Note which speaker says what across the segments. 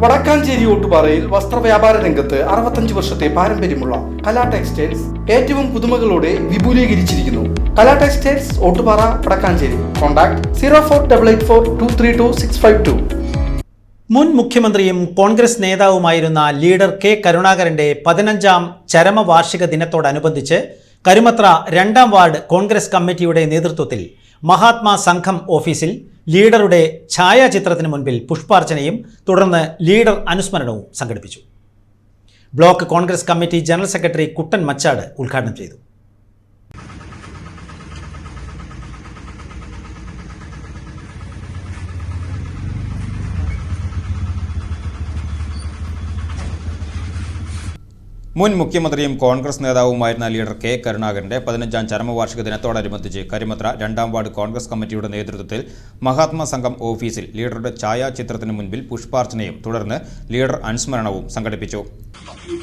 Speaker 1: വടക്കാഞ്ചേരി ഓട്ടുപാറയിൽ വസ്ത്രവ്യാപാര രംഗത്ത് 65 വർഷത്തെ പാരമ്പര്യമുള്ള കലാ ടെക്സ്റ്റൈൽസ് ഏറ്റവും പുതുമകളോടെ വിപുലീകരിച്ചിരിക്കുന്നു. കലാ ടെക്സ്റ്റൈൽസ് ഓട്ടുപാറ വടക്കാഞ്ചേരി. കോൺടാക്ട് 04884232
Speaker 2: മുൻ മുഖ്യമന്ത്രിയും കോൺഗ്രസ് നേതാവുമായിരുന്ന ലീഡർ കെ കരുണാകരന്റെ 15ാം ചരമവാർഷിക ദിനത്തോടനുബന്ധിച്ച് കരുമത്ര 2ാം വാർഡ് കോൺഗ്രസ് കമ്മിറ്റിയുടെ നേതൃത്വത്തിൽ മഹാത്മാ സംഘം ഓഫീസിൽ ലീഡറുടെ ഛായാചിത്രത്തിന് മുൻപിൽ പുഷ്പാർച്ചനയും തുടർന്ന് ലീഡർ അനുസ്മരണവും സംഘടിപ്പിച്ചു. Block Congress committee general secretary Kuttan Machad ഉദ്ഘാടനം ചെയ്തു.
Speaker 3: മുൻ മുഖ്യമന്ത്രിയും കോൺഗ്രസ് നേതാവുമായിരുന്ന ലീഡർ കെ കരുണാകരന്റെ 15ാം ചരമവാർഷിക ദിനത്തോടനുബന്ധിച്ച് കരിമത്ര 2ാം വാർഡ് കോൺഗ്രസ് കമ്മിറ്റിയുടെ നേതൃത്വത്തിൽ മഹാത്മാ സംഘം ഓഫീസിൽ ലീഡറുടെ ഛായാചിത്രത്തിന് മുൻപിൽ പുഷ്പാർച്ചനയും തുടർന്ന് ലീഡർ അനുസ്മരണവും സംഘടിപ്പിച്ചു.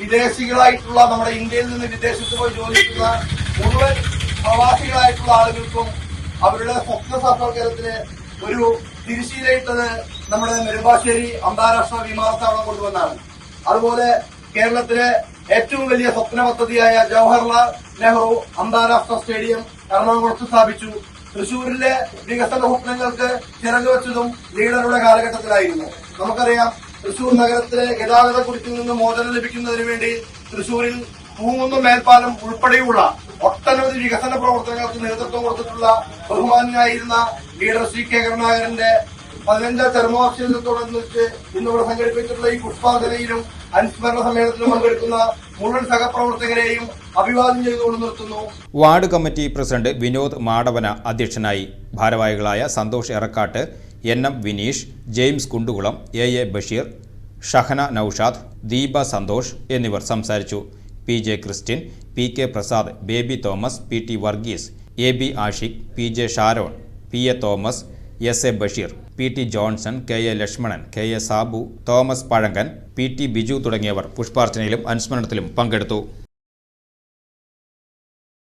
Speaker 4: വിദേശികളായിട്ടുള്ള നമ്മുടെ ഇന്ത്യയിൽ നിന്ന് വിദേശത്ത് പോയി ജോലിക്കുന്ന മുഴുവൻ പ്രവാസികളായിട്ടുള്ള ആളുകൾക്കും അവരുടെ സ്വപ്ന സാക്ഷാത്കാരത്തിന് ഒരു തിരിശീലയിട്ടത് നമ്മുടെ നെടുമ്പാശ്ശേരി അന്താരാഷ്ട്ര വിമാനത്താവളം കൊണ്ടുവന്നാണ്. അതുപോലെ കേരളത്തിലെ ഏറ്റവും വലിയ സ്വപ്ന പദ്ധതിയായ ജവഹർലാൽ നെഹ്റു അന്താരാഷ്ട്ര സ്റ്റേഡിയം എറണാകുളത്ത് സ്ഥാപിച്ചു. തൃശൂരിലെ വികസന സ്വപ്നങ്ങൾക്ക് ചിറക് വെച്ചതും ലീഡറുടെ കാലഘട്ടത്തിലായിരുന്നു. നമുക്കറിയാം, തൃശൂർ നഗരത്തിലെ ഗതാഗത കുരുക്കിൽ നിന്ന് മോചനം ലഭിക്കുന്നതിന് വേണ്ടി തൃശൂരിൽ പൂങ്ങുന്ന മേൽപ്പാലം ഉൾപ്പെടെയുള്ള ഒട്ടനവധി വികസന പ്രവർത്തനങ്ങൾക്ക് നേതൃത്വം കൊടുത്തിട്ടുള്ള ബഹുമാനായിരുന്ന ലീഡർ ശ്രീ കെ കരുണാകരന്റെ 15ാം ചരമവാർഷികത്തോടനുബന്ധിച്ച് ഇന്നിവിടെ സംഘടിപ്പിച്ചിട്ടുള്ള ഈ പുഷ്പാർച്ചനയിലും അനുസ്മരണ സമ്മേളനത്തിലും പങ്കെടുക്കുന്ന മുഴുവൻ സഹപ്രവർത്തകരെയും അഭിവാദ്യം ചെയ്തുകൊണ്ട് നിർത്തുന്നു.
Speaker 3: Ward committee president Vinod Madavana അധ്യക്ഷനായി. ഭാരവാഹികളായ Santhosh Erakkat, M Vineesh, James Kundukulam, A Basheer, Shahana Noushad, Deepa Santhosh എന്നിവർ സംസാരിച്ചു. P J Christian, P K Prasad, Baby Thomas, P T Varghese, A B Ashiq, P J Sharon, P A Thomas, S A Basheer, P T Johnson, K A Lakshmanan, K A Sabu, Thomas Pazhangan, P T Biju തുടങ്ങിയവർ പുഷ്പാർച്ചനയിലും അനുസ്മരണത്തിലും പങ്കെടുത്തു.